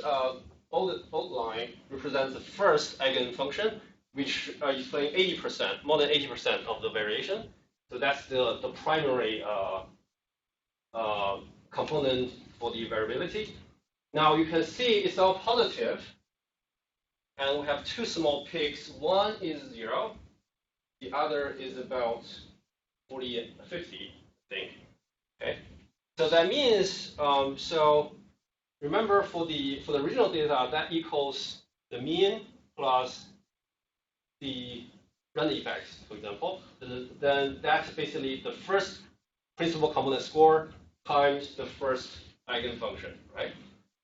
bold line represents the first eigenfunction, which explains 80%, more than 80% of the variation. So that's the primary component for the variability. Now you can see it's all positive, and we have 2 small peaks. One is 0, the other is about 40, 50, I think. Okay, so that means so remember for the regional data that equals the mean plus the random effects, for example. Then that's basically the first principal component score times the first eigenfunction, right?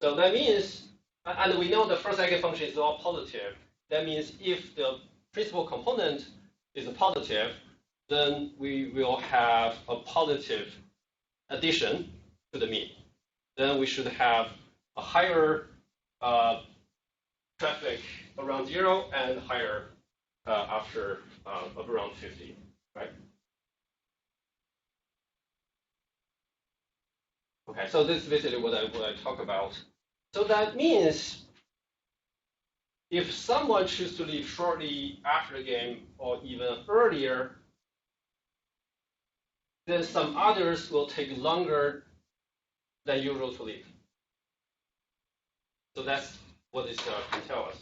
So that means, and we know the first eigenfunction is all positive. That means if the principal component is a positive, then we will have a positive addition to the mean. Then we should have a higher traffic around 0 and higher after of around 50, right? Okay, so this is basically what I talk about. So that means if someone chooses to leave shortly after the game or even earlier, then some others will take longer than usual to leave. So that's what this can tell us.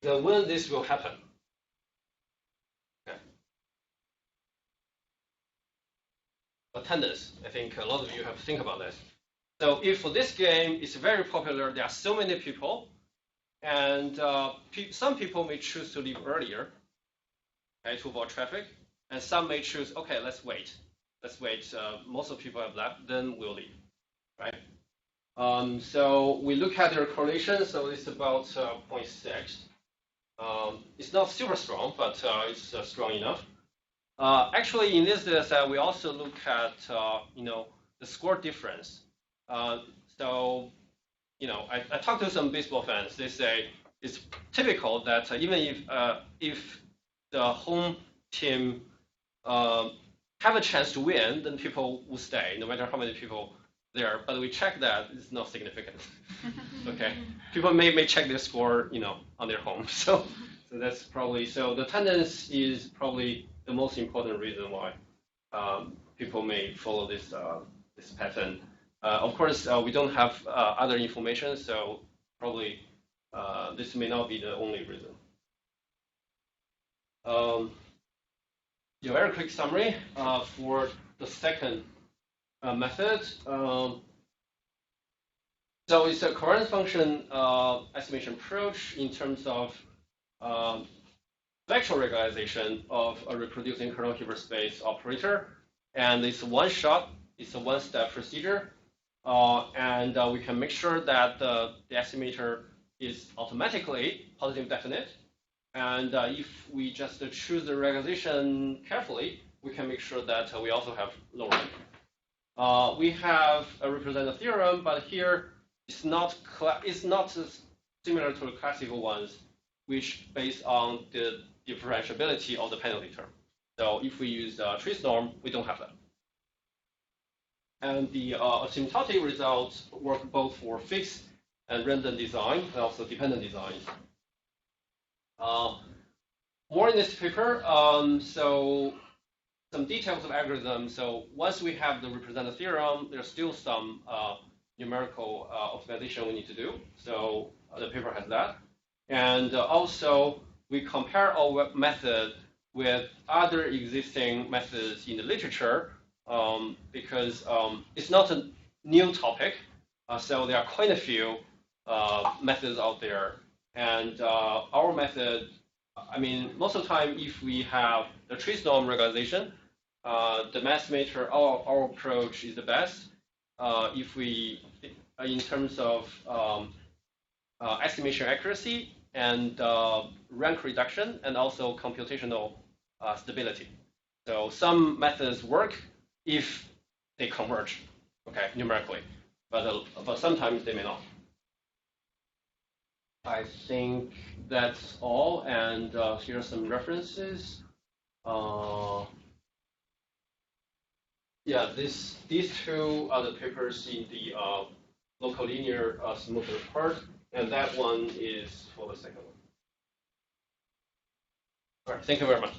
Then when this will happen? Okay. Attendance. I think a lot of you have to think about this. So if for this game it's very popular, there are so many people, and some people may choose to leave earlier, okay, to avoid traffic, and some may choose, okay, let's wait. let's wait. Most of the people have left, then we'll leave, right? So we look at their correlation. So it's about 0.6. It's not super strong, but it's strong enough. Actually, in this data set, we also look at the score difference. So I talked to some baseball fans. They say it's typical that even if the home team have a chance to win, then people will stay, no matter how many people there. But we check that it's not significant. Okay, people may check their score, on their home. So that's probably the attendance is probably the most important reason why people may follow this pattern. Of course, we don't have other information, so probably this may not be the only reason. Very quick summary for the second method. So it's a covariance function estimation approach in terms of vector regularization of a reproducing kernel Hilbert space operator, and it's one shot. It's a one-step procedure, and we can make sure that the estimator is automatically positive definite. And if we just choose the regularization carefully, we can make sure that we also have low rank. We have a representative theorem, but here it's not similar to the classical ones, which based on the differentiability of the penalty term. So if we use trace norm, we don't have that. And the asymptotic results work both for fixed and random design, and also dependent designs. More in this paper. So some details of algorithm. So once we have the representative theorem, there's still some numerical optimization we need to do. So the paper has that. And also, we compare our method with other existing methods in the literature because it's not a new topic. So there are quite a few methods out there. And our method, most of the time, if we have the trace norm regularization, the estimator, our approach is the best. If we, in terms of estimation accuracy and rank reduction, and also computational stability. So some methods work if they converge, okay, numerically, but sometimes they may not. I think that's all, and here are some references. Yeah, these two are the papers in the local linear smoother part, and that one is for the second one. All right, thank you very much.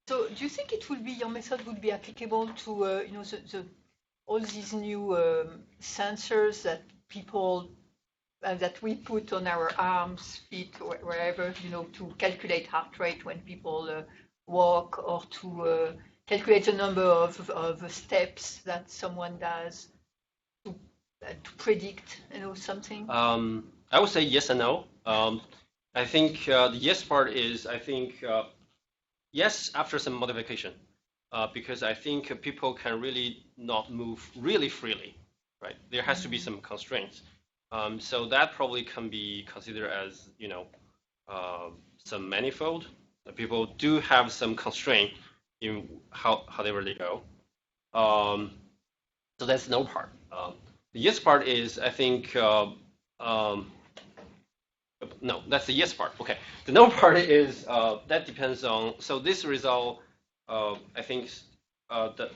So, do you think your method would be applicable to all these new sensors that people that we put on our arms, feet, or wherever, to calculate heart rate when people walk, or to calculate the number of steps that someone does to predict, something? I would say yes and no. I think the yes part is, yes, after some modification, because I think people can really not move really freely, right? There has to be some constraints. So that probably can be considered as, some manifold. People do have some constraint in however they go. So that's no part. The yes part is, I think, no, that's the yes part. Okay. The no part is that depends on. So this result, I think, at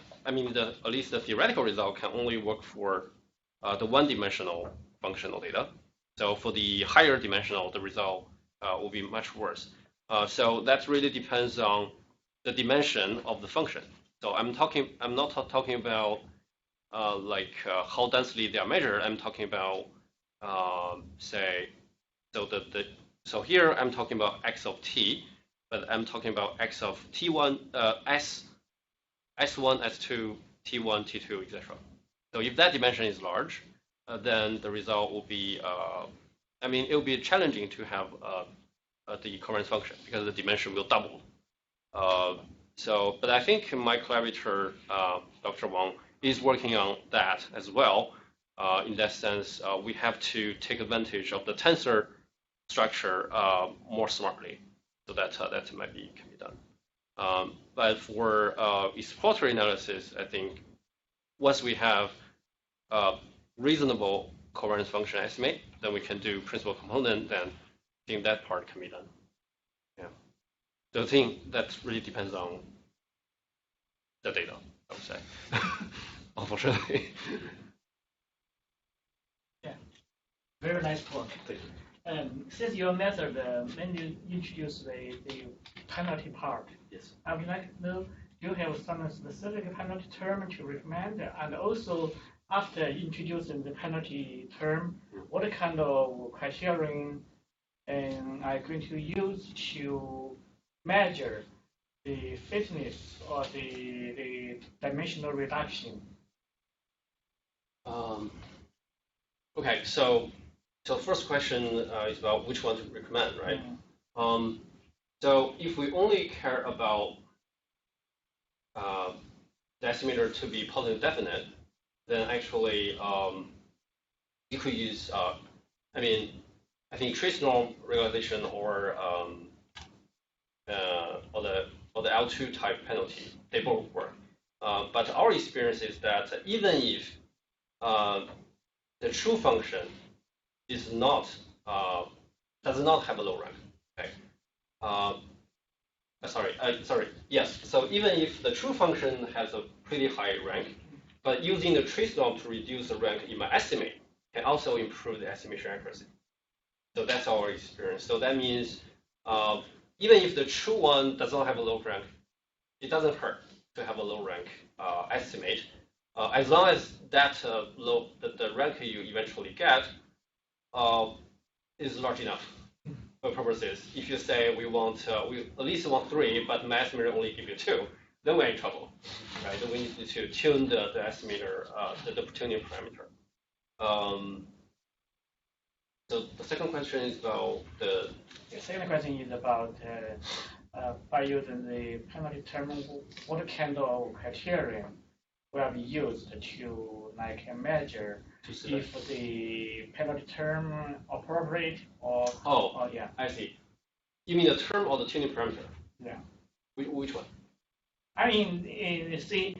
least the theoretical result can only work for the one-dimensional functional data. So for the higher dimensional, the result will be much worse. So that really depends on the dimension of the function. So I'm not talking about how densely they are measured. I'm talking about say. So here I'm talking about x of t, but I'm talking about x of t1, s1, s2, t1, t2, etc. So if that dimension is large, then the result will be, I mean, it will be challenging to have the covariance function because the dimension will double. But I think my collaborator, Dr. Wang, is working on that as well. In that sense, we have to take advantage of the tensor structure more smartly, so that that can be done. But for exploratory analysis, I think once we have reasonable covariance function estimate, then we can do principal component. Then I think that part can be done. Yeah. So I think that really depends on the data, I would say. Unfortunately. Yeah. Very nice talk. Since your method when you introduce the penalty part, Yes. I would like to know, do you have some specific penalty term to recommend? And also, after introducing the penalty term, what kind of criterion are you going to use to measure the fitness or the dimensional reduction? Okay, so first question is about which one to recommend, right? So if we only care about the estimator to be positive definite, then actually you could use, I mean, I think trace norm regularization or the L2 type penalty, they both work. But our experience is that even if the true function is not does not have a low rank, okay? Yes. So even if the true function has a pretty high rank, but using the trace norm to reduce the rank in my estimate can also improve the estimation accuracy. So that's our experience. So that means even if the true one does not have a low rank, it doesn't hurt to have a low rank estimate, as long as that the rank you eventually get is large enough for purposes. If you say we at least want 3, but my estimator only give you 2, then we're in trouble, right? Then we need to tune the estimator, the tuning parameter. So the second question is about the. The second question is about by using the penalty term, what kind of criteria will be used to measure if the penalty term appropriate or yeah. I see. You mean the term or the tuning parameter? Yeah. Which one? I mean, see,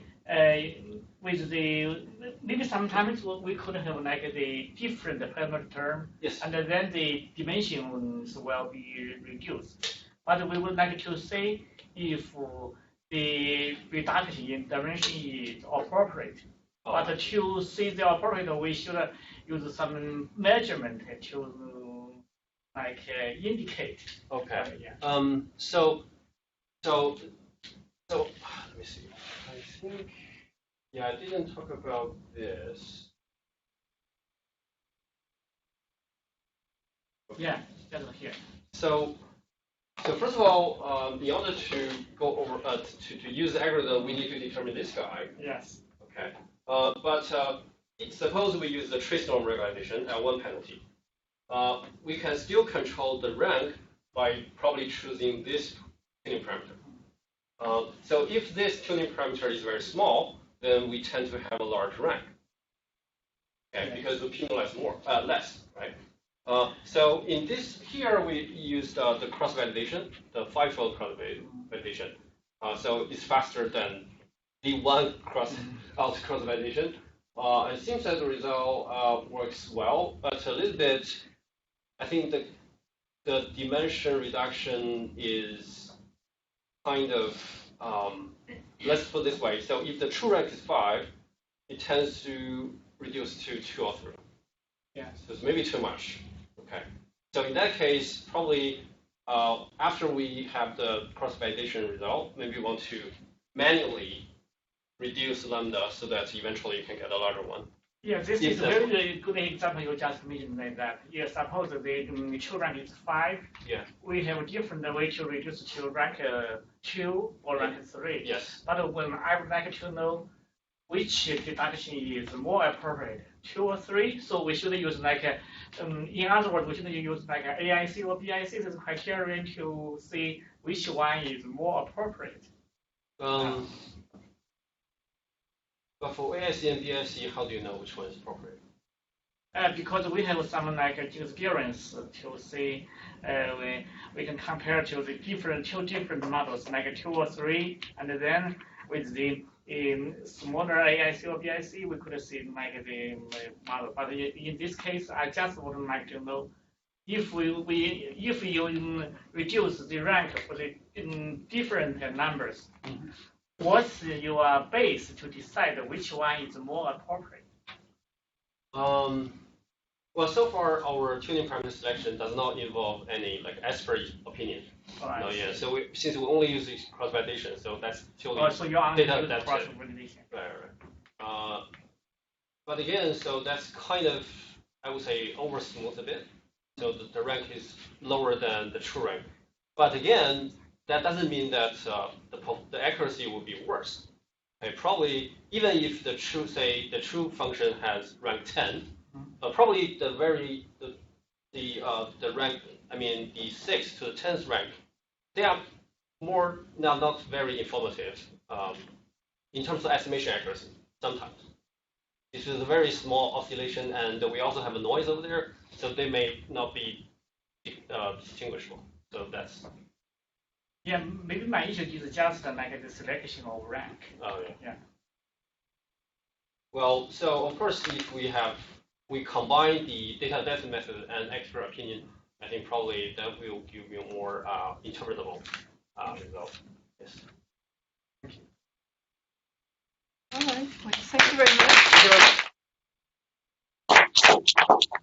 with the maybe sometimes we could have like the different penalty term, yes, and then the dimensions will be reduced. But we would like to see if the reduction in dimension is appropriate. But to see the appropriate, we should use some measurement to indicate. Okay. Yeah. So let me see. I think I didn't talk about this. Okay. Yeah, that's here. So first of all, in order to go over to use the algorithm, we need to determine this guy. Yes. Okay. But suppose we use the trace norm regularization at one penalty. We can still control the rank by probably choosing this tuning parameter. So if this tuning parameter is very small, then we tend to have a large rank. Okay, because we penalize less, right? So in this here, we used the cross validation, the 5-fold cross validation. So it's faster than the one cross validation. It seems that the result works well, but a little bit. I think the dimension reduction is kind of let's put it this way. So if the true rank is 5, it tends to reduce to 2 or 3. Yeah. So it's maybe too much. Okay. So in that case, probably after we have the cross-validation result, maybe we want to manually reduce lambda so that eventually you can get a larger one. Yeah, this is a very good example you just mentioned like that. Yeah, suppose the true rank is 5. Yeah. We have a different way to reduce to rank 2 or rank 3. Yes. But when I would like to know which deduction is more appropriate, 2 or 3. So we should use like, in other words, we should use like AIC or BIC as criterion to see which one is more appropriate. But for AIC and BIC, how do you know which one is appropriate? Because we have some like experience to see, we can compare to the two different models, like 2 or 3, and then with the smaller AIC or BIC, we could see like the model. But in this case, I just would like to know if you reduce the rank for the different numbers, what's your base to decide which one is more appropriate? Well, so far our tuning parameter selection does not involve any like expert opinion. Right. Yeah. So since we only use cross validation, so that's totally so you're data that's cross validation. Right. But again, so that's kind of, I would say, over smooth a bit. So the rank is lower than the true rank. But again, that doesn't mean that the accuracy will be worse. Okay, probably even if the true function has rank 10, probably the rank, I mean the 6th to the 10th rank, they are not very informative in terms of estimation accuracy. Sometimes this is a very small oscillation, and we also have a noise over there, so they may not be distinguishable. So that's. Yeah, maybe my issue is just like the selection of rank. Oh yeah. Yeah. Well, so of course, if we combine the data depth method and expert opinion, I think probably that will give you more interpretable result. Yes. All right. Well, thank you very much.